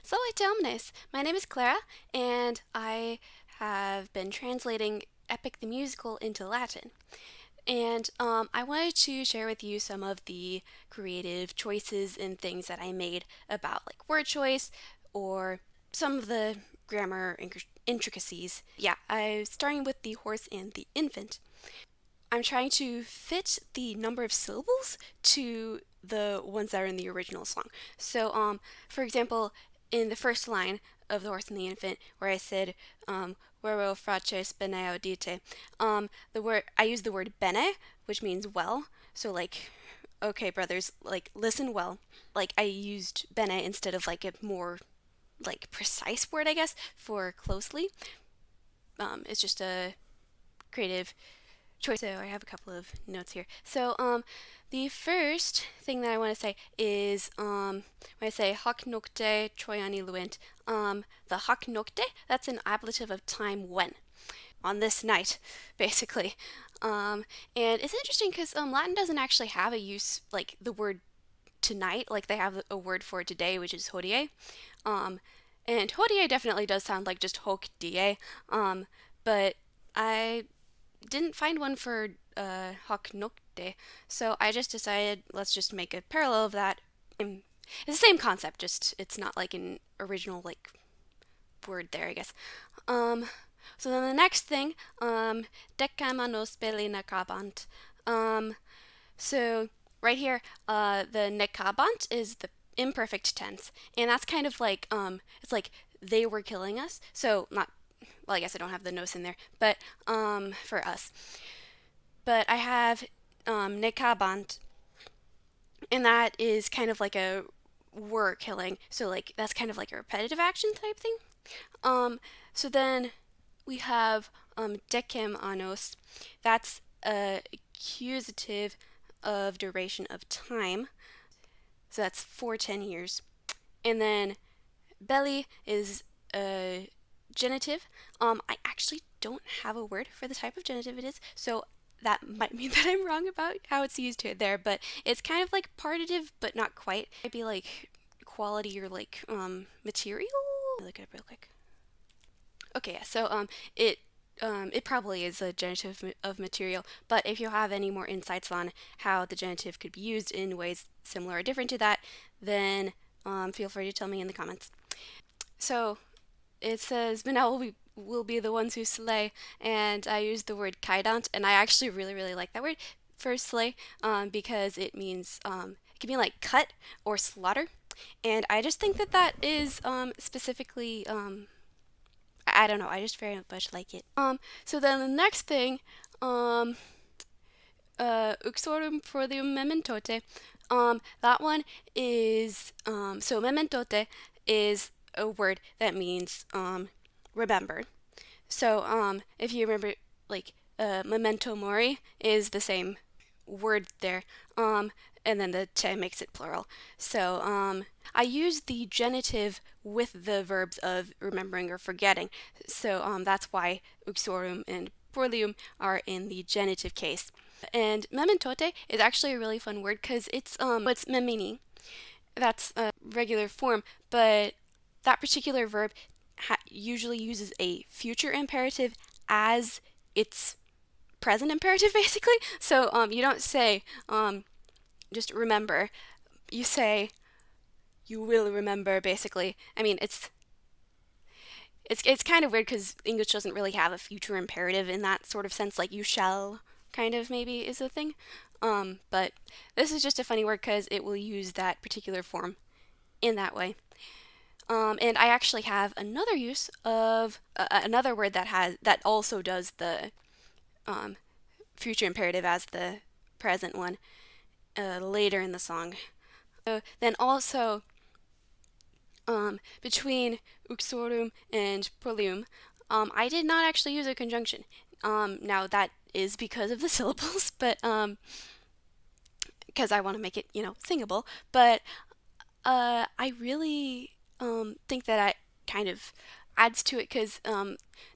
Salve omnes! My name is Clara, and I have been translating Epic the Musical into Latin. And I wanted to share with you some of the creative choices and things that I made about like word choice or some of the grammar intricacies. Yeah, I'm starting with the horse and the infant. I'm trying to fit the number of syllables to the ones that are in the original song. So, for example, in the first line of The Horse and the Infant, where I said, "Vero fratres bene audite," the word I used the word bene, which means well. So, like, okay, brothers, like, listen well. Like, I used bene instead of like a more like precise word, I guess, for closely. It's just a creative choice. So I have a couple of notes here. So the first thing that I want to say is when I say hoc nocte Troiani luent, the hoc nocte, that's an ablative of time when, on this night, basically. And it's interesting because Latin doesn't actually have a use like the word tonight, like they have a word for today, which is hodie. Um, and hodie definitely does sound like just hoc die, but I didn't find one for hoc nocte, so I just decided let's just make a parallel of that. It's the same concept, just it's not like an original like word there, I guess. Um, so then the next thing, decamanos belli nakabant. So right here, the nakabant is the imperfect tense, and that's kind of like it's like they were killing us. So not well, I guess I don't have the nos in there, but for us. But I have Nekabant, and that is kind of like a were killing. So like that's kind of like a repetitive action type thing. Um, so then we have Dekem Anos. That's a accusative of duration of time. So that's for 10 years. And then belly is a genitive. I actually don't have a word for the type of genitive it is, so that might mean that I'm wrong about how it's used here there, but it's kind of like partitive, but not quite. It might be like quality or like material. Look it up real quick. Okay, yeah. So it probably is a genitive of material, but if you have any more insights on how the genitive could be used in ways similar or different to that, then feel free to tell me in the comments. So it says Manel will be the ones who slay, and I used the word kaidant, and I actually really like that word for slay because it means it can be like cut or slaughter, and I just think that that is specifically I don't know, I just very much like it. So then the next thing, uxorum prodium mementote. That one is so mementote is a word that means remember. So if you remember, like memento mori is the same word there, and then the te makes it plural. So I use the genitive with the verbs of remembering or forgetting. So that's why uxorum and prolium are in the genitive case. And mementote is actually a really fun word because it's memini. That's a regular form, but that particular verb usually uses a future imperative as its present imperative, basically. So you don't say just remember. You say you will remember, basically. I mean, it's kind of weird because English doesn't really have a future imperative in that sort of sense. Like you shall, kind of maybe is a thing. But this is just a funny word because it will use that particular form in that way. And I actually have another use of another word that also does the um, future imperative as the present one later in the song. So then also between uxorum and prolium, I did not actually use a conjunction. Now that is because of the syllables, but because I want to make it singable. But I really think that I kind of adds to it because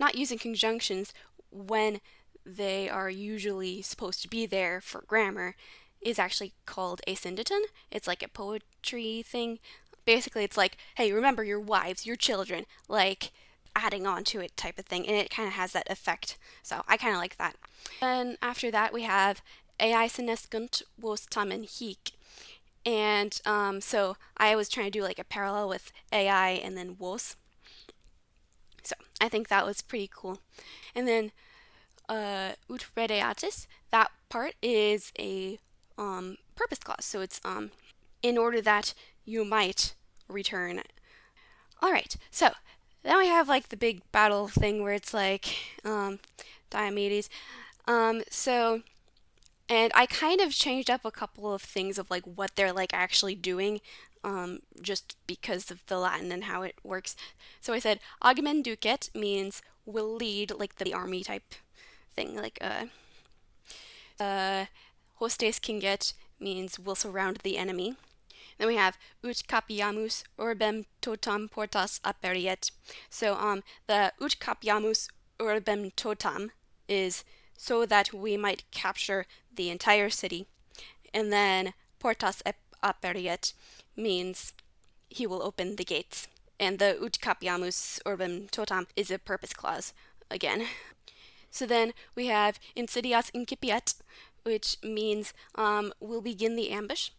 not using conjunctions when they are usually supposed to be there for grammar is actually called a syndeton. It's like a poetry thing. basically it's like, hey, remember your wives, your children, like adding on to it type of thing, and it kind of has that effect. So I kind of like that. Then after that we have AI seneskunt was tamen hik. And so I was trying to do like a parallel with AI and then was. So I think that was pretty cool. And then ut redeatis, that part is a purpose clause. So it's in order that you might return. All right, so then we have like the big battle thing where it's like Diomedes. So and I kind of changed up a couple of things of like what they're like actually doing, just because of the Latin and how it works. So I said augmen ducet means will lead, like the army type thing, like hostes cinget means will surround the enemy. Then we have ut capiamus urbem totam portas aperiet. So the ut capiamus urbem totam is so that we might capture the entire city. And then portas aperiet means he will open the gates. And the ut capiamus urbem totam is a purpose clause again. So then we have insidias incipiet, which means we'll begin the ambush.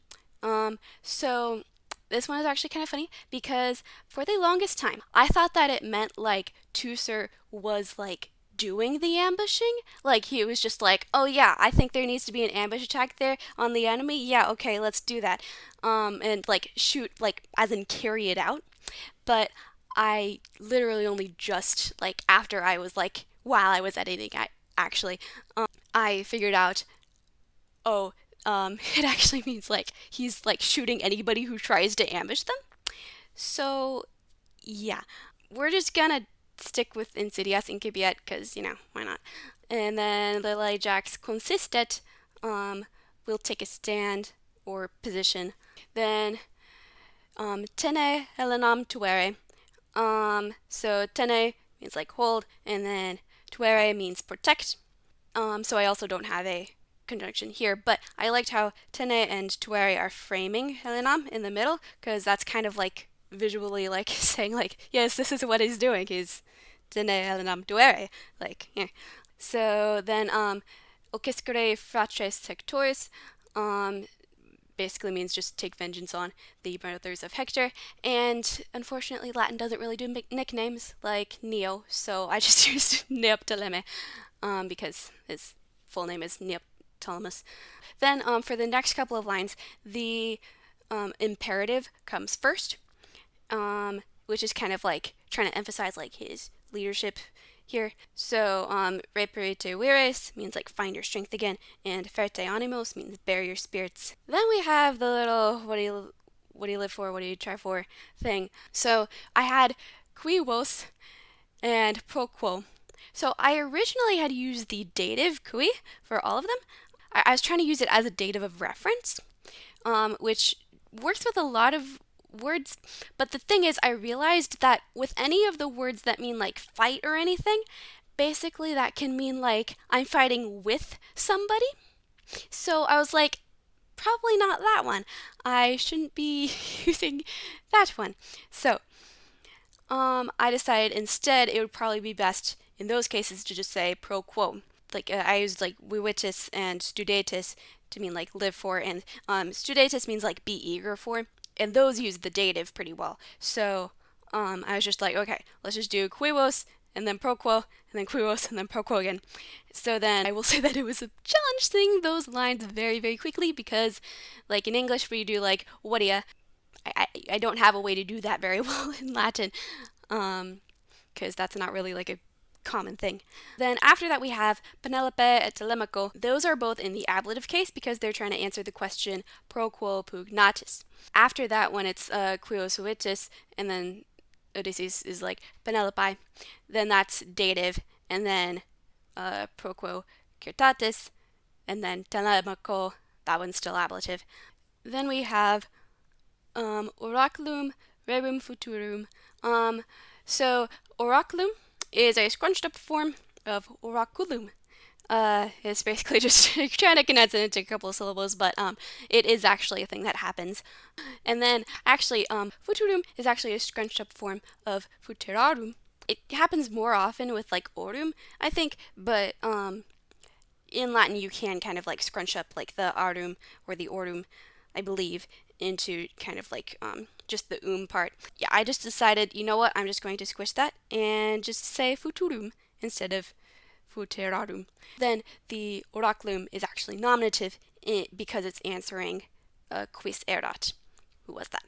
So this one is actually kind of funny because for the longest time I thought that it meant like Teucer was like doing the ambushing. Like he was just like, oh yeah, I think there needs to be an ambush attack there on the enemy. Yeah, okay, let's do that. And like shoot, like as in carry it out. But I literally only just like after I was like while I was editing, actually, I figured out, oh, it actually means like he's like shooting anybody who tries to ambush them. So yeah, we're just gonna stick with Insidias Incubiet because why not? And then the Lijax consistet will take a stand or position. Then tene helenam tuere. So tene means like hold, and then tuere means protect. So I also don't have a conjunction here, but I liked how tene and tuere are framing helenam in the middle because that's kind of like visually like saying like, yes, this is what he's doing. He's tene helenam tuere. Like, yeah. So then ociscere fratres sectores basically means just take vengeance on the brothers of Hector. And unfortunately, Latin doesn't really do nicknames like Neo, so I just used Neoptoleme because his full name is Neoptolemus. Then for the next couple of lines, the imperative comes first, which is kind of like trying to emphasize like his leadership here. So reperite vires means like find your strength again, and ferte animos means bear your spirits. Then we have the little what do you live for, what do you try for thing. So I had qui vos and pro quo. So I originally had used the dative qui for all of them. I was trying to use it as a dative of reference, which works with a lot of words. But the thing is, I realized that with any of the words that mean like fight or anything, basically that can mean like I'm fighting with somebody. So I was like, probably not that one. I shouldn't be using that one. So I decided instead it would probably be best in those cases to just say pro quo. Like I used like vivitis and studatis to mean like live for, and studatis means like be eager for, and those use the dative pretty well. So I was just like, okay, let's just do quivos and then pro quo and then quivos and then pro quo again. So then I will say that it was a challenge saying those lines very, very quickly because, like in English, where you do like what do ya, I don't have a way to do that very well in Latin, because that's not really like a common thing. Then after that we have Penelope et Telemaco. Those are both in the ablative case because they're trying to answer the question pro quo pugnatis. After that, when it's quos vitis and then Odysseus is like Penelope, then that's dative, and then pro quo cirtatis, and then Telemaco, that one's still ablative. Then we have oraculum rebum futurum. So oraculum is a scrunched up form of oraculum. It's basically just trying to condense it into a couple of syllables, but it is actually a thing that happens. And then actually, futurum is actually a scrunched up form of futerarum. It happens more often with like aurum, I think, but in Latin you can kind of like scrunch up like the aurum or the aurum, I believe, into kind of like just the part. Yeah, I just decided, you know what, I'm just going to squish that and just say futurum instead of futerarum. Then the oraculum is actually nominative because it's answering quis erat. Who was that?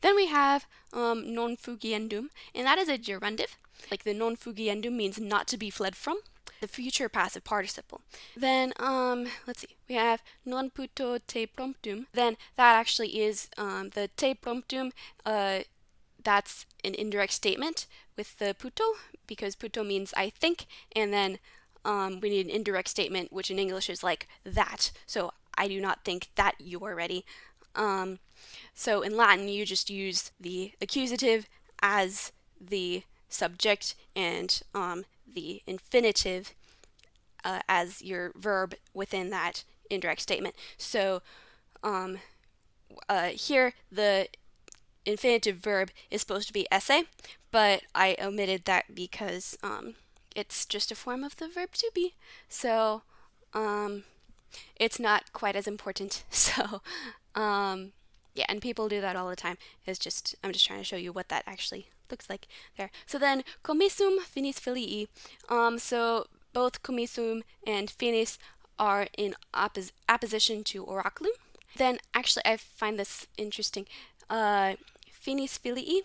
Then we have non fugiendum, and that is a gerundive. Like the non fugiendum means not to be fled from, the future passive participle. Then let's see, we have non puto te promptum. Then that actually is the te promptum. That's an indirect statement with the puto because puto means I think, and then we need an indirect statement, which in English is like that. So I do not think that you are ready. So in Latin, you just use the accusative as the subject and the infinitive as your verb within that indirect statement. So here, the infinitive verb is supposed to be esse, but I omitted that because it's just a form of the verb to be. So it's not quite as important. So yeah, and people do that all the time. I'm just trying to show you what that actually looks like there. So then commissum finis filii. So both commissum and finis are in opposition to oraculum. Then actually I find this interesting. Finis filii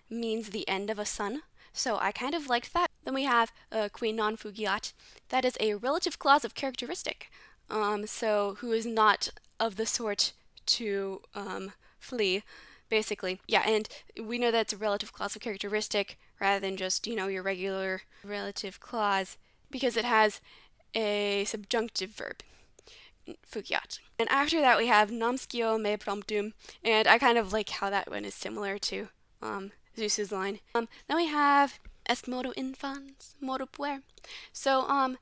means the end of a son. So I kind of liked that. Then we have qui non fugiat. That is a relative clause of characteristic. So who is not of the sort to flee, basically. Yeah, and we know that's a relative clause of characteristic rather than just, your regular relative clause because it has a subjunctive verb, fugiat. And after that we have namscio me promptum, and I kind of like how that one is similar to Zeus's line. Then we have est modo infans, modo puer. So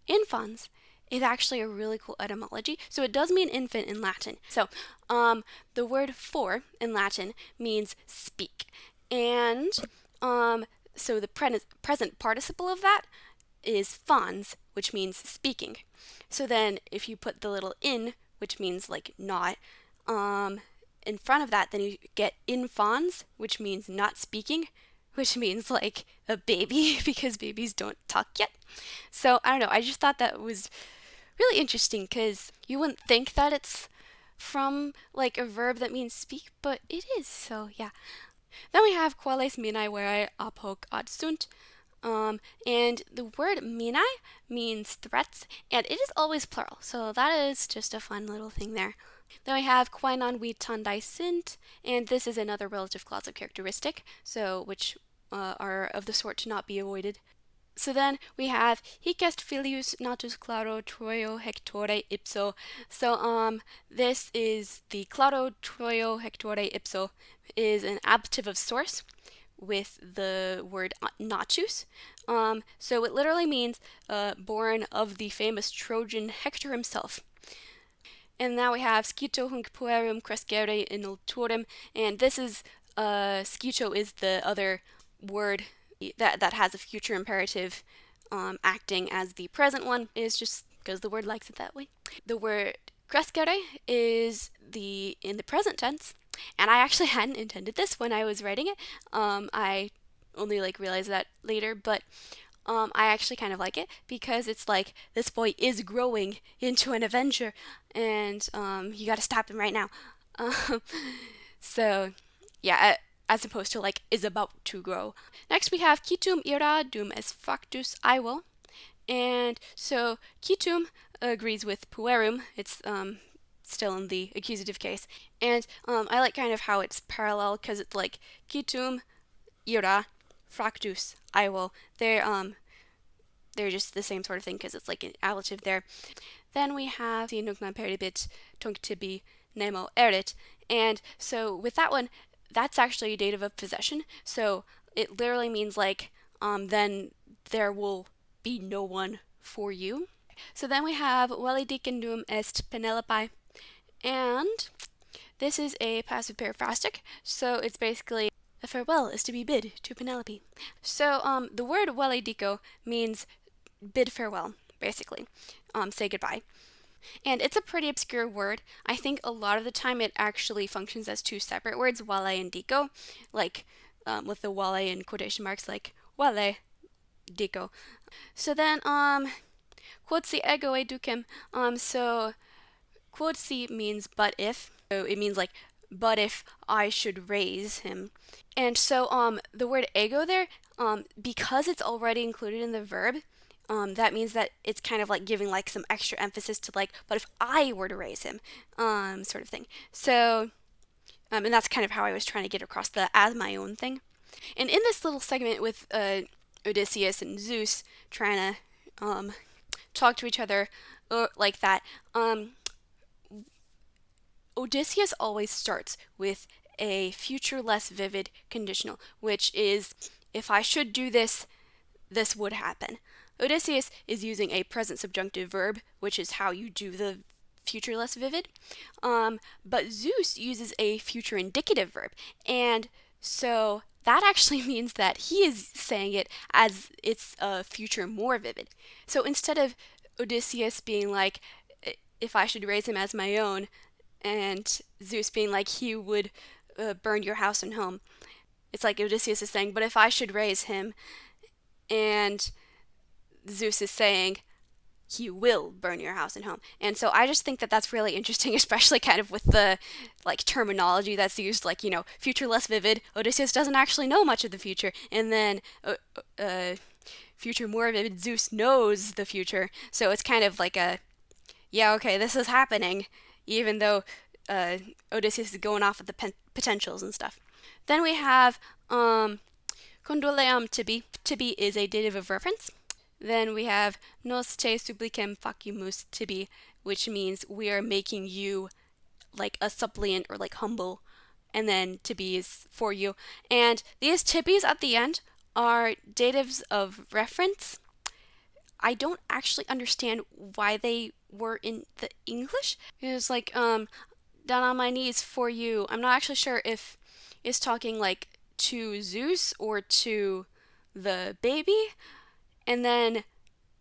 infans is actually a really cool etymology. So it does mean infant in Latin. So the word for in Latin means speak. And so the present participle of that is fons, which means speaking. So then if you put the little in, which means like not, in front of that, then you get infans, which means not speaking, which means like a baby because babies don't talk yet. So I don't know, I just thought that was really interesting because you wouldn't think that it's from like a verb that means speak, but it is. So yeah. Then we have quales minae verae ab hoc ad sunt. And the word minae means threats, and it is always plural. So that is just a fun little thing there. Then we have quae non vi tandai sint, and this is another relative clause of characteristic, so which are of the sort to not be avoided. So then we have hic est filius natus Claudo Troio Hectore ipso. So this is the Claudo Troio Hectore ipso is an ablative of source with the word natus. So it literally means born of the famous Trojan Hector himself. And now we have scito hunc puerum crescere in ultorem, and this is scito is the other word that has a future imperative acting as the present one, is just because the word likes it that way. The word crescere is in the present tense, and I actually hadn't intended this when I was writing it. I only realized that later, but I actually kind of like it because it's like this boy is growing into an Avenger, and you got to stop him right now. So yeah, as opposed to is about to grow. Next we have quitum ira dum est factus aevo, and so quitum agrees with puerum. It's still in the accusative case, and I like kind of how it's parallel because it's like quitum ira fractus aevo. They're just the same sort of thing because it's like an ablative there. Then we have the nunc non peribit tunc tibi nemo erit, and so with that one, that's actually a dative of possession. So it literally means then there will be no one for you. So then we have Vale dicendum est Penelope, and this is a passive periphrastic, so it's basically a farewell is to be bid to Penelope. So the word Vale dico means bid farewell, basically, say goodbye. And it's a pretty obscure word. I think a lot of the time it actually functions as two separate words, wale and dico, like with the wale in quotation marks, like wale dico. So then, quodsi ego educem. So quodsi means but if. So it means like but if I should raise him. And so the word ego there, because it's already included in the verb, that means that it's kind of like giving like some extra emphasis to like, but if I were to raise him, sort of thing. So, and that's kind of how I was trying to get across the as my own thing. And in this little segment with Odysseus and Zeus trying to talk to each other like that, Odysseus always starts with a future less vivid conditional, which is if I should do this, this would happen. Odysseus is using a present subjunctive verb, which is how you do the future less vivid. But Zeus uses a future indicative verb. And so that actually means that he is saying it as it's a future more vivid. So instead of Odysseus being like, if I should raise him as my own, and Zeus being like, he would burn your house and home, it's like Odysseus is saying, but if I should raise him, and Zeus is saying, he will burn your house and home. And so I just think that that's really interesting, especially kind of with the like terminology that's used, like, you know, future less vivid. Odysseus doesn't actually know much of the future, and then future more vivid. Zeus knows the future, so it's kind of like a, yeah, okay, this is happening, even though Odysseus is going off of the potentials and stuff. Then we have condoleam tibi. Tibi is a dative of reference. Then we have nos te supplicem facimus tibi, which means we are making you like a suppliant or like humble. And then tibi is for you. And these tibis at the end are datives of reference. I don't actually understand why they were in the English. It was like, down on my knees for you. I'm not actually sure if it's talking like to Zeus or to the baby. And then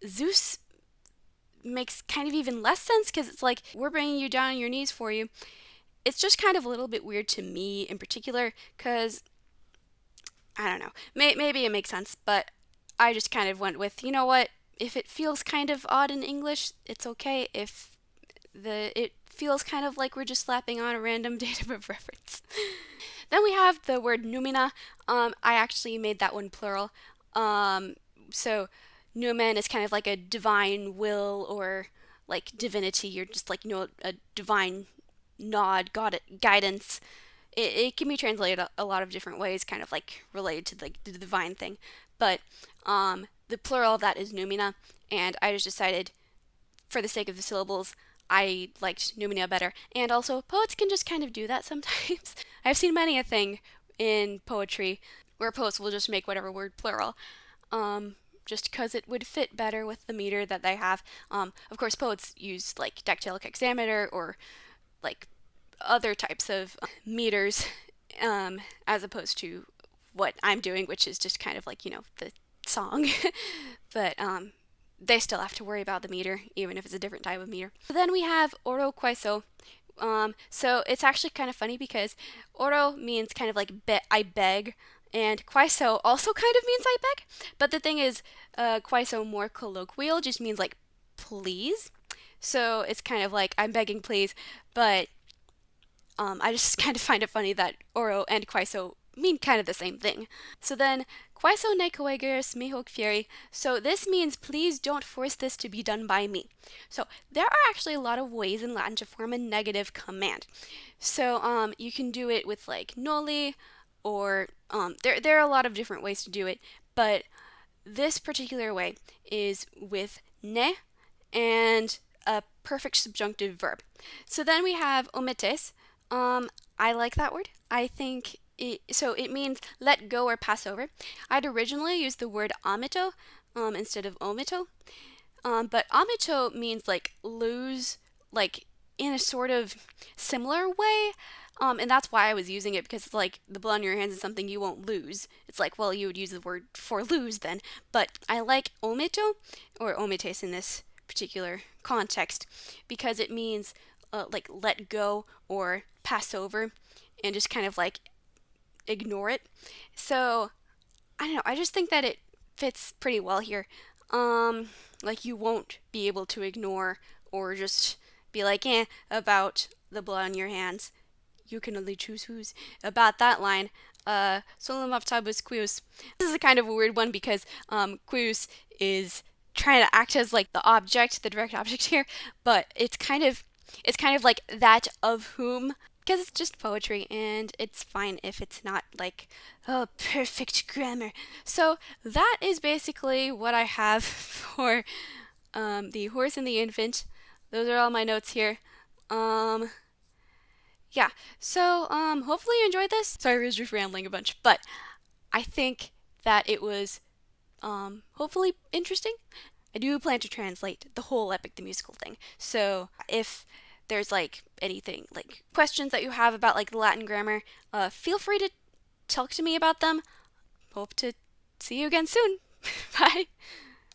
Zeus makes kind of even less sense because it's like, we're bringing you down on your knees for you. It's just kind of a little bit weird to me in particular because, I don't know, maybe it makes sense, but I just kind of went with, you know what, if it feels kind of odd in English, it's okay. If it feels kind of like we're just slapping on a random dative of reference. Then we have the word noumena. I actually made that one plural. So noumen is kind of like a divine will or like divinity, or just like, you know, a divine nod, God, guidance. It can be translated a lot of different ways, kind of like related to like the divine thing. But the plural of that is noumena, and I just decided, for the sake of the syllables, I liked noumena better. And also, poets can just kind of do that sometimes. I've seen many a thing in poetry where poets will just make whatever word plural, just because it would fit better with the meter that they have. Of course, poets use like dactylic hexameter or like other types of meters, as opposed to what I'm doing, which is just kind of like, you know, the song. But they still have to worry about the meter, even if it's a different type of meter. Then we have oro queso. So it's actually kind of funny because oro means kind of like I beg, and queso also kind of means I beg. But the thing is, queso more colloquial, just means like please. So it's kind of like I'm begging please, but I just kind of find it funny that oro and queso mean kind of the same thing. So then, queso ne coegeris me hoc fieri. So this means please don't force this to be done by me. So there are actually a lot of ways in Latin to form a negative command. So you can do it with like noli, or there are a lot of different ways to do it, but this particular way is with ne and a perfect subjunctive verb. So then we have ometes. I like that word. I think it means let go or pass over. I'd originally used the word omito instead of omito. But omito means like lose, like in a sort of similar way. And that's why I was using it because it's like the blood on your hands is something you won't lose. It's like, well, you would use the word for lose then. But I like omito or omites in this particular context because it means like let go or pass over and just kind of like ignore it. So I don't know. I just think that it fits pretty well here. Like you won't be able to ignore or just be like, about the blood on your hands. You can only choose who's about that line. Solum optabus quius. This is a kind of a weird one because quius is trying to act as like the object, the direct object here, but it's kind of like that of whom because it's just poetry and it's fine if it's not like oh perfect grammar. So that is basically what I have for the horse and the infant. Those are all my notes here. Um, yeah. So hopefully you enjoyed this. Sorry, I was just rambling a bunch, but I think that it was hopefully interesting. I do plan to translate the whole Epic the Musical thing. So if there's like anything like questions that you have about like the Latin grammar, feel free to talk to me about them. Hope to see you again soon. Bye.